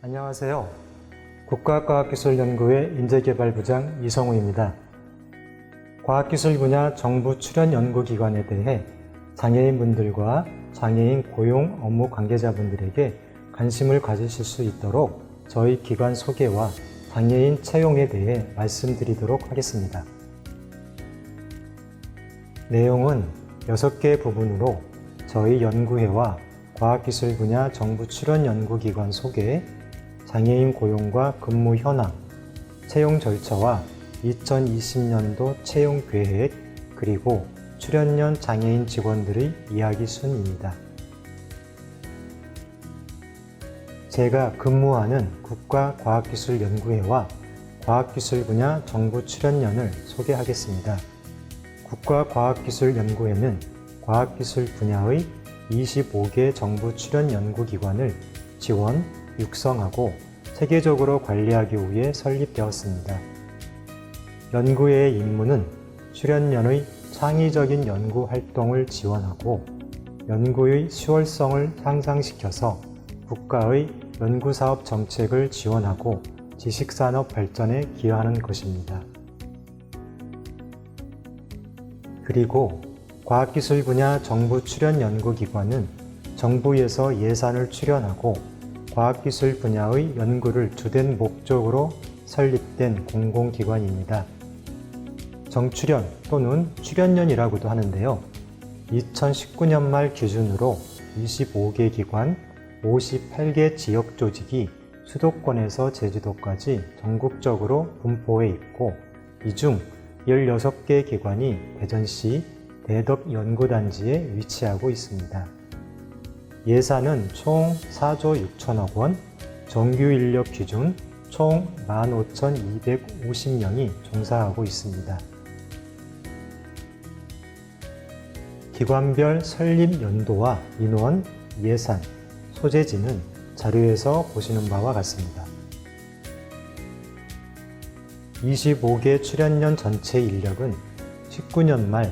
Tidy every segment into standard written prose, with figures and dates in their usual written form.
안녕하세요. 국가과학기술연구회 인재개발부장 이성우입니다. 과학기술 분야 정부 출연연구기관에 대해 장애인분들과 장애인 고용 업무 관계자분들에게 관심을 가지실 수 있도록 저희 기관 소개와 장애인 채용에 대해 말씀드리도록 하겠습니다. 내용은 6개 부분으로 저희 연구회와 과학기술 분야 정부 출연연구기관 소개, 장애인 고용과 근무 현황, 채용 절차와 2020년도 채용 계획, 그리고 출연연 장애인 직원들의 이야기 순입니다. 제가 근무하는 국가과학기술연구회와 과학기술 분야 정부 출연연을 소개하겠습니다. 국가과학기술연구회는 과학기술 분야의 25개 정부 출연연구기관을 지원, 육성하고 체계적으로 관리하기 위해 설립되었습니다. 연구회의 임무는 출연연의 창의적인 연구 활동을 지원하고 연구의 수월성을 향상시켜서 국가의 연구사업 정책을 지원하고 지식산업 발전에 기여하는 것입니다. 그리고 과학기술 분야 정부 출연연구기관은 정부에서 예산을 출연하고 과학기술 분야의 연구를 주된 목적으로 설립된 공공기관입니다. 정출연 또는 출연연이라고도 하는데요. 2019년 말 기준으로 25개 기관, 58개 지역조직이 수도권에서 제주도까지 전국적으로 분포해 있고, 이 중 16개 기관이 대전시 대덕연구단지에 위치하고 있습니다. 예산은 총 4조 6천억 원, 정규인력 기준 총 15,250명이 종사하고 있습니다. 기관별 설립 연도와 인원, 예산, 소재지는 자료에서 보시는 바와 같습니다. 25개 출연연 전체 인력은 19년 말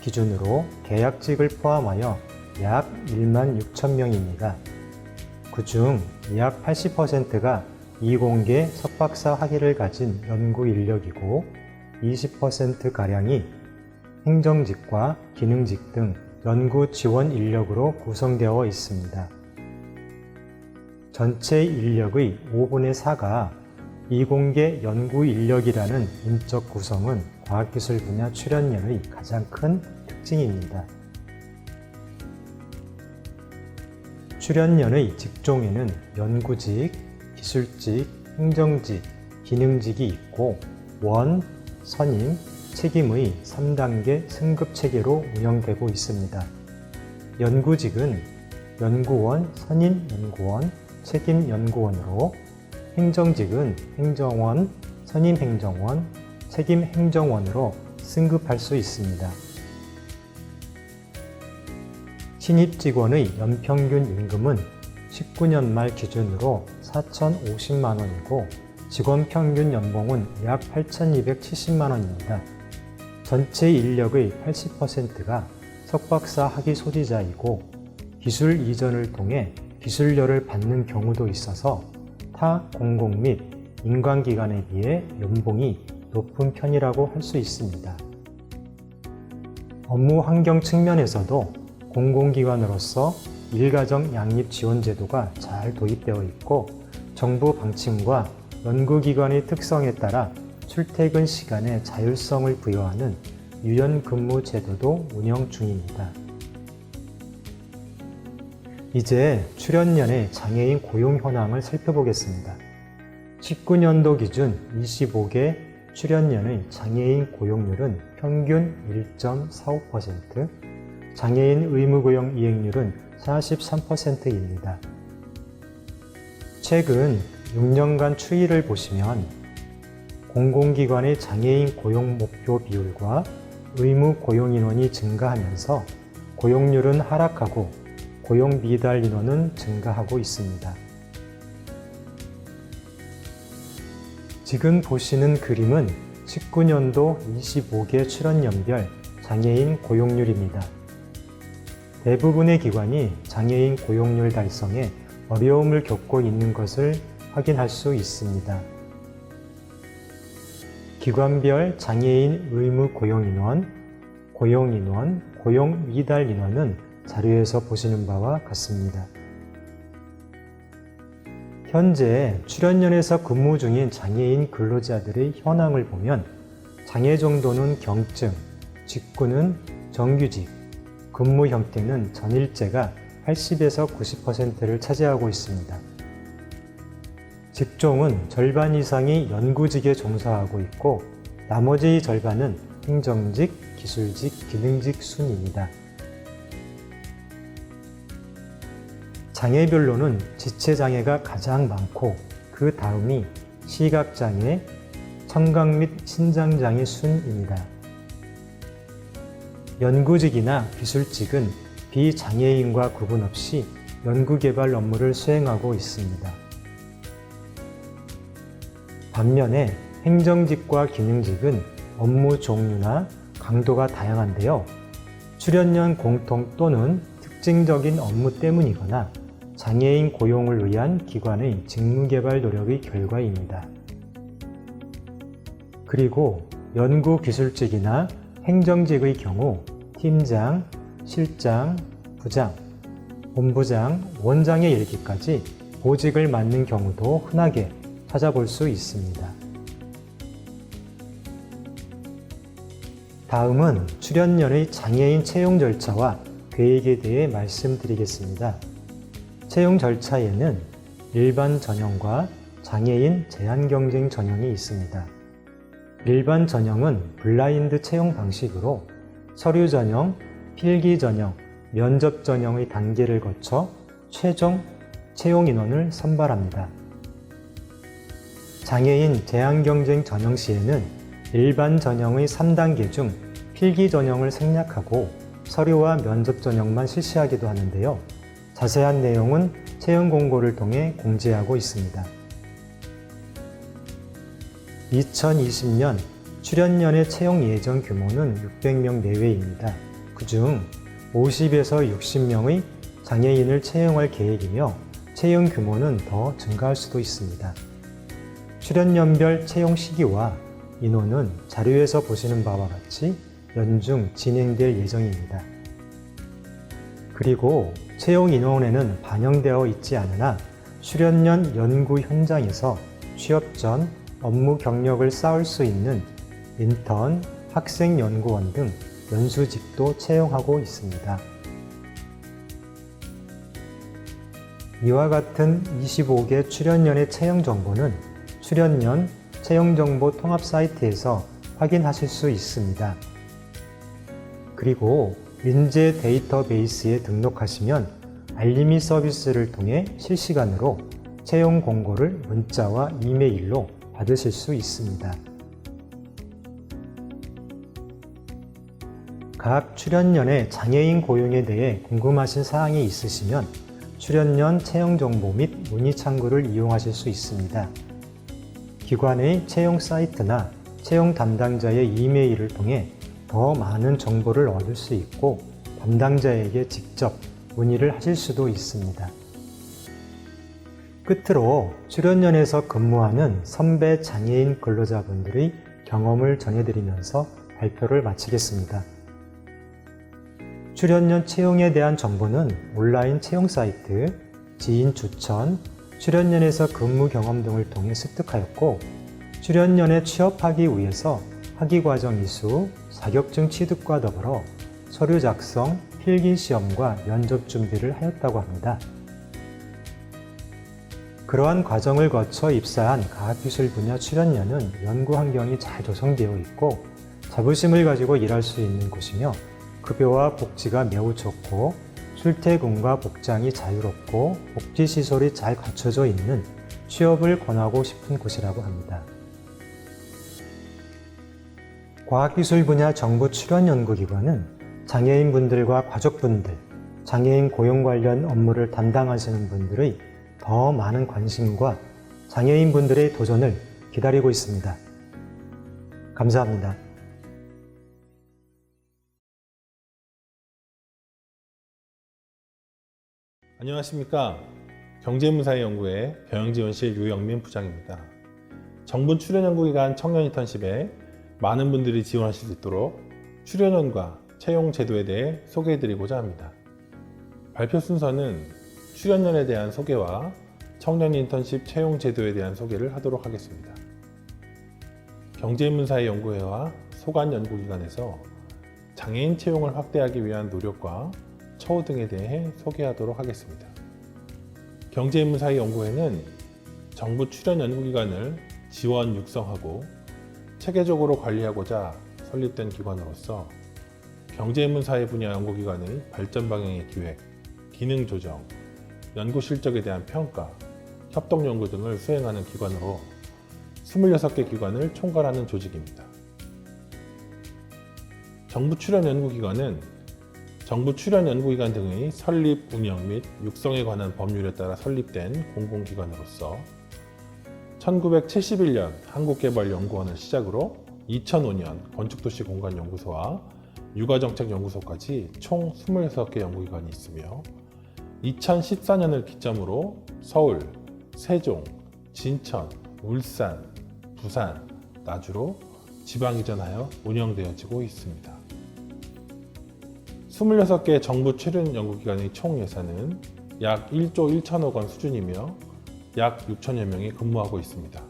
기준으로 계약직을 포함하여 약 1만 6천 명입니다. 그중 약 80%가 이공계 석박사 학위를 가진 연구 인력이고 20%가량이 행정직과 기능직 등 연구 지원 인력으로 구성되어 있습니다. 전체 인력의 5분의 4가 이공계 연구 인력이라는 인적 구성은 과학기술 분야 출연연의 가장 큰 특징입니다. 출연연의 직종에는 연구직, 기술직, 행정직, 기능직이 있고 원, 선임, 책임의 3단계 승급 체계로 운영되고 있습니다. 연구직은 연구원, 선임 연구원, 책임 연구원으로, 행정직은 행정원, 선임 행정원, 책임 행정원으로 승급할 수 있습니다. 신입 직원의 연평균 임금은 19년 말 기준으로 4,050만 원이고 직원 평균 연봉은 약 8,270만 원입니다. 전체 인력의 80%가 석박사 학위 소지자이고 기술 이전을 통해 기술료를 받는 경우도 있어서 타 공공 및 민간기관에 비해 연봉이 높은 편이라고 할 수 있습니다. 업무 환경 측면에서도 공공기관으로서 일가정 양립 지원 제도가 잘 도입되어 있고 정부 방침과 연구기관의 특성에 따라 출퇴근 시간의 자율성을 부여하는 유연근무 제도도 운영 중입니다. 이제 출연연의 장애인 고용 현황을 살펴보겠습니다. 19년도 기준 25개 출연연의 장애인 고용률은 평균 1.45%, 장애인 의무고용 이행률은 43%입니다. 최근 6년간 추이를 보시면 공공기관의 장애인 고용 목표 비율과 의무 고용 인원이 증가하면서 고용률은 하락하고 고용 미달 인원은 증가하고 있습니다. 지금 보시는 그림은 19년도 25개 출연연별 장애인 고용률입니다. 대부분의 기관이 장애인 고용률 달성에 어려움을 겪고 있는 것을 확인할 수 있습니다. 기관별 장애인 의무 고용인원, 고용인원, 고용미달인원은 자료에서 보시는 바와 같습니다. 현재 출연연에서 근무 중인 장애인 근로자들의 현황을 보면 장애 정도는 경증, 직구는 정규직, 근무 형태는 전일제가 80에서 90%를 차지하고 있습니다. 직종은 절반 이상이 연구직에 종사하고 있고 나머지 절반은 행정직, 기술직, 기능직 순입니다. 장애별로는 지체장애가 가장 많고 그 다음이 시각장애, 청각 및 신장장애 순입니다. 연구직이나 기술직은 비장애인과 구분 없이 연구개발 업무를 수행하고 있습니다. 반면에 행정직과 기능직은 업무 종류나 강도가 다양한데요. 출연연 공통 또는 특징적인 업무 때문이거나 장애인 고용을 위한 기관의 직무개발 노력의 결과입니다. 그리고 연구기술직이나 행정직의 경우 팀장, 실장, 부장, 본부장, 원장에 이르기까지 보직을 맡는 경우도 흔하게 찾아볼 수 있습니다. 다음은 출연연의 장애인 채용 절차와 계획에 대해 말씀드리겠습니다. 채용 절차에는 일반 전형과 장애인 제한 경쟁 전형이 있습니다. 일반 전형은 블라인드 채용 방식으로 서류 전형, 필기 전형, 면접 전형의 단계를 거쳐 최종 채용 인원을 선발합니다. 장애인 제한 경쟁 전형 시에는 일반 전형의 3단계 중 필기 전형을 생략하고 서류와 면접 전형만 실시하기도 하는데요. 자세한 내용은 채용 공고를 통해 공지하고 있습니다. 2020년 출연연의 채용 예정 규모는 600명 내외입니다. 그중 50에서 60명의 장애인을 채용할 계획이며 채용 규모는 더 증가할 수도 있습니다. 출연연별 채용 시기와 인원은 자료에서 보시는 바와 같이 연중 진행될 예정입니다. 그리고 채용 인원에는 반영되어 있지 않으나 출연연 연구 현장에서 취업 전 업무 경력을 쌓을 수 있는 인턴, 학생 연구원 등 연수직도 채용하고 있습니다. 이와 같은 25개 출연연의 채용 정보는 출연연 채용정보 통합 사이트에서 확인하실 수 있습니다. 그리고 인재 데이터베이스에 등록하시면 알림이 서비스를 통해 실시간으로 채용 공고를 문자와 이메일로 받으실 수 있습니다. 각 출연연의 장애인 고용에 대해 궁금하신 사항이 있으시면 출연연 채용 정보 및 문의 창구를 이용하실 수 있습니다. 기관의 채용 사이트나 채용 담당자의 이메일을 통해 더 많은 정보를 얻을 수 있고 담당자에게 직접 문의를 하실 수도 있습니다. 끝으로 출연연에서 근무하는 선배 장애인 근로자분들의 경험을 전해드리면서 발표를 마치겠습니다. 출연연 채용에 대한 정보는 온라인 채용 사이트, 지인 추천, 출연연에서 근무 경험 등을 통해 습득하였고 출연연에 취업하기 위해서 학위과정 이수, 자격증 취득과 더불어 서류 작성, 필기시험과 면접 준비를 하였다고 합니다. 그러한 과정을 거쳐 입사한 과학기술 분야 출연연은 연구 환경이 잘 조성되어 있고 자부심을 가지고 일할 수 있는 곳이며 급여와 복지가 매우 좋고 출퇴근과 복장이 자유롭고 복지시설이 잘 갖춰져 있는 취업을 권하고 싶은 곳이라고 합니다. 과학기술 분야 정부 출연연구기관은 장애인분들과 가족분들, 장애인 고용 관련 업무를 담당하시는 분들의 더 많은 관심과 장애인분들의 도전을 기다리고 있습니다. 감사합니다. 안녕하십니까. 경제문사회연구회 경영지원실 유영민 부장입니다. 정부 출연연구기관 청년 인턴십에 많은 분들이 지원하실 수 있도록 출연연과 채용 제도에 대해 소개해드리고자 합니다. 발표 순서는 출연연에 대한 소개와 청년 인턴십 채용 제도에 대한 소개를 하도록 하겠습니다. 경제문사회연구회와 소관연구기관에서 장애인 채용을 확대하기 위한 노력과 처우 등에 대해 소개하도록 하겠습니다. 경제문사회연구회는 정부 출연연구기관을 지원 육성하고 체계적으로 관리하고자 설립된 기관으로서 경제문사회 분야 연구기관의 발전 방향의 기획, 기능 조정, 연구 실적에 대한 평가, 협동 연구 등을 수행하는 기관으로 26개 기관을 총괄하는 조직입니다. 정부 출연연구기관은 정부 출연연구기관 등의 설립, 운영 및 육성에 관한 법률에 따라 설립된 공공기관으로서 1971년 한국개발연구원을 시작으로 2005년 건축도시공간연구소와 육아정책연구소까지 총 26개 연구기관이 있으며 2014년을 기점으로 서울, 세종, 진천, 울산, 부산, 나주로 지방 이전하여 운영되어지고 있습니다. 26개 정부 출연 연구기관의 총 예산은 약 1조 1천억 원 수준이며 약 6천여 명이 근무하고 있습니다.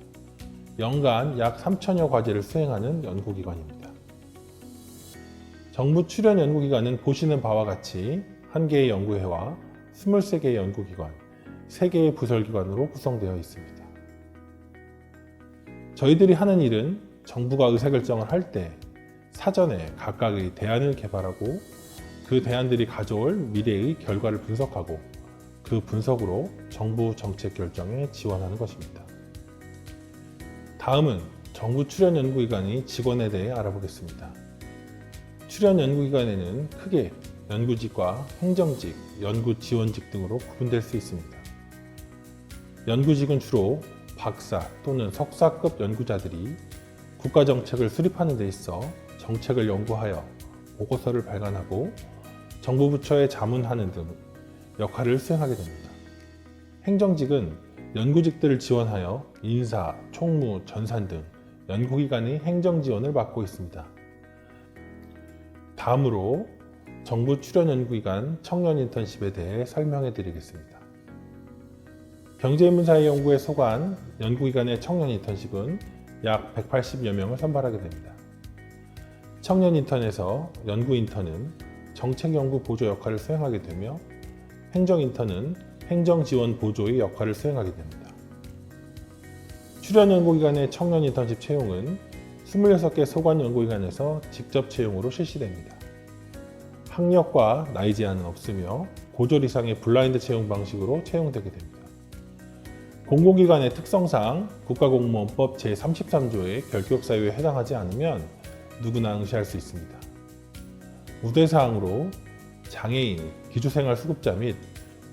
연간 약 3천여 과제를 수행하는 연구기관입니다. 정부 출연 연구기관은 보시는 바와 같이 1개의 연구회와 23개의 연구기관, 3개의 부설기관으로 구성되어 있습니다. 저희들이 하는 일은 정부가 의사결정을 할 때 사전에 각각의 대안을 개발하고 그 대안들이 가져올 미래의 결과를 분석하고 그 분석으로 정부 정책 결정에 지원하는 것입니다. 다음은 정부 출연연구기관의 직원에 대해 알아보겠습니다. 출연연구기관에는 크게 연구직과 행정직, 연구지원직 등으로 구분될 수 있습니다. 연구직은 주로 박사 또는 석사급 연구자들이 국가정책을 수립하는 데 있어 정책을 연구하여 보고서를 발간하고 정부 부처에 자문하는 등 역할을 수행하게 됩니다. 행정직은 연구직들을 지원하여 인사, 총무, 전산 등 연구기관의 행정지원을 맡고 있습니다. 다음으로 정부 출연연구기관 청년 인턴십에 대해 설명해 드리겠습니다. 경제문사회연구회 소관 연구기관의 청년 인턴십은 약 180여 명을 선발하게 됩니다. 청년 인턴에서 연구 인턴은 정책연구 보조 역할을 수행하게 되며 행정 인턴은 행정지원 보조의 역할을 수행하게 됩니다. 출연연구기관의 청년 인턴십 채용은 26개 소관연구기관에서 직접 채용으로 실시됩니다. 학력과 나이 제한은 없으며 고졸 이상의 블라인드 채용 방식으로 채용되게 됩니다. 공공기관의 특성상 국가공무원법 제33조의 결격사유에 해당하지 않으면 누구나 응시할 수 있습니다. 우대사항으로 장애인, 기초생활수급자 및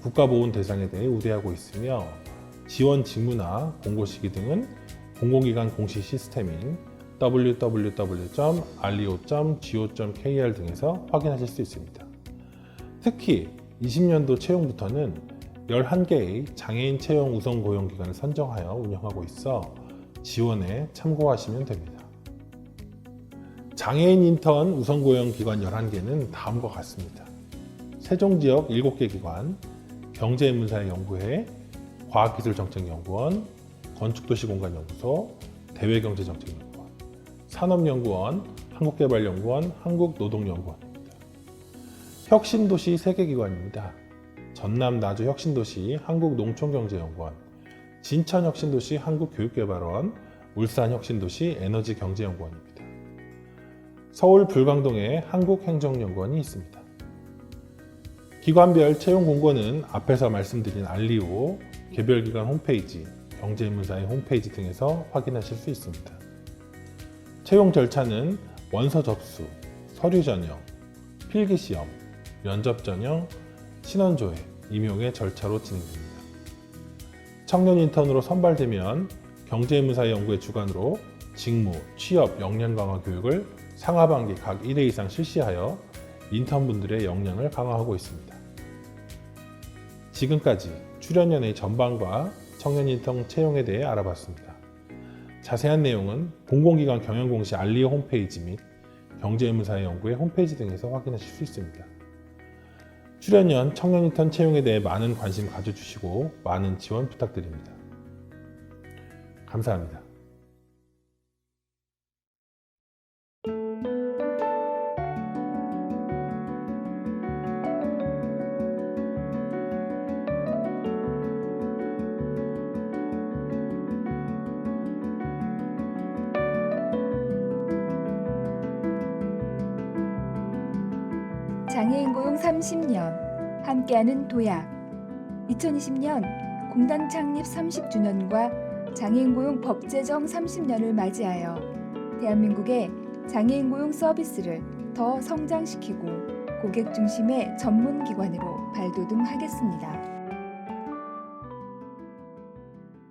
국가보훈 대상에 대해 우대하고 있으며 지원 직무나 공고 시기 등은 공공기관 공시 시스템인 www.arleo.go.kr 등에서 확인하실 수 있습니다. 특히 20년도 채용부터는 11개의 장애인 채용 우선 고용기관을 선정하여 운영하고 있어 지원에 참고하시면 됩니다. 장애인 인턴 우선 고용 기관 11개는 다음과 같습니다. 세종지역 7개 기관, 경제문사회연구회, 과학기술정책연구원, 건축도시공간연구소, 대외경제정책연구원, 산업연구원, 한국개발연구원, 한국노동연구원입니다. 혁신도시 3개 기관입니다. 전남 나주 혁신도시 한국농촌경제연구원, 진천혁신도시 한국교육개발원, 울산 혁신도시 에너지경제연구원입니다. 서울 불광동에 한국행정연구원이 있습니다. 기관별 채용 공고는 앞에서 말씀드린 알리오, 개별기관 홈페이지, 경제문사회 홈페이지 등에서 확인하실 수 있습니다. 채용 절차는 원서 접수, 서류 전형, 필기시험, 면접 전형, 신원조회, 임용의 절차로 진행됩니다. 청년 인턴으로 선발되면 경제문사연구회 주관으로 직무, 취업, 역량 강화 교육을 상하반기 각 1회 이상 실시하여 인턴분들의 역량을 강화하고 있습니다. 지금까지 출연연의 전반과 청년인턴 채용에 대해 알아봤습니다. 자세한 내용은 공공기관 경영공시 알리오 홈페이지 및 경제의무사회연구의 홈페이지 등에서 확인하실 수 있습니다. 출연연 청년인턴 채용에 대해 많은 관심 가져주시고 많은 지원 부탁드립니다. 감사합니다. 장애인 고용 30년 함께하는 도약 2020년 공단 창립 30주년과 장애인 고용 법 제정 30년을 맞이하여 대한민국의 장애인 고용 서비스를 더 성장시키고 고객 중심의 전문 기관으로 발돋움하겠습니다.